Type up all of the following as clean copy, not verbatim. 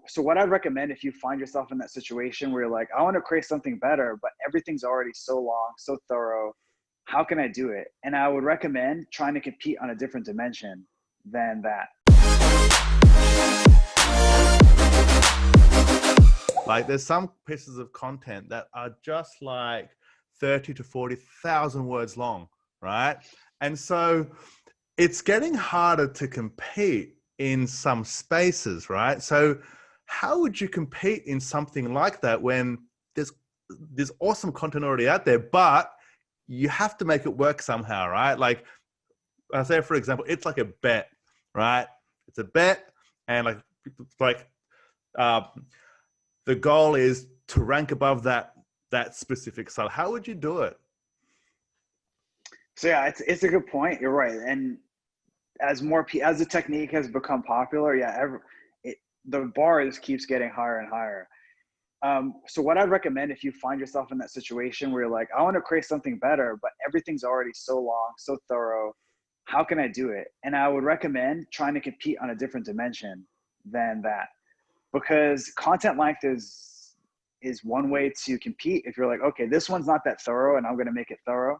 So what I'd recommend if you find yourself in that situation where you're like, I want to create something better, but everything's already so long, so thorough, how can I do it? And I would recommend trying to compete on a different dimension than that. Like there's some pieces of content that are just like 30 to 40,000 words long, right? And so it's getting harder to compete in some spaces, right? So how would you compete in something like that when there's awesome content already out there, but you have to make it work somehow, right? Like I say, for example, it's like a bet, right? It's a bet, and the goal is to rank above that specific site. How would you do it? So yeah, it's a good point. You're right. And as the technique has become popular, the bar just keeps getting higher and higher. So what I'd recommend if you find yourself in that situation where you're like, I want to create something better, but everything's already so long, so thorough, how can I do it? And I would recommend trying to compete on a different dimension than that, because content length is one way to compete. If you're like, okay, this one's not that thorough and I'm going to make it thorough,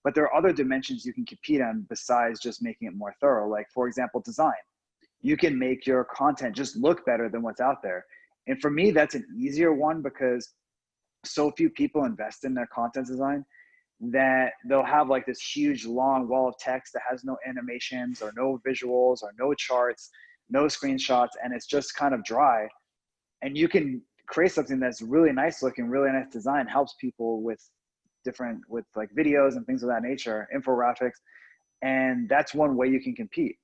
but there are other dimensions you can compete on besides just making it more thorough. Like, for example, design. You can make your content just look better than what's out there. And for me, that's an easier one because so few people invest in their content design that they'll have like this huge long wall of text that has no animations or no visuals or no charts, no screenshots, and it's just kind of dry. And you can create something that's really nice looking, really nice design, helps people with like videos and things of that nature, infographics. And that's one way you can compete.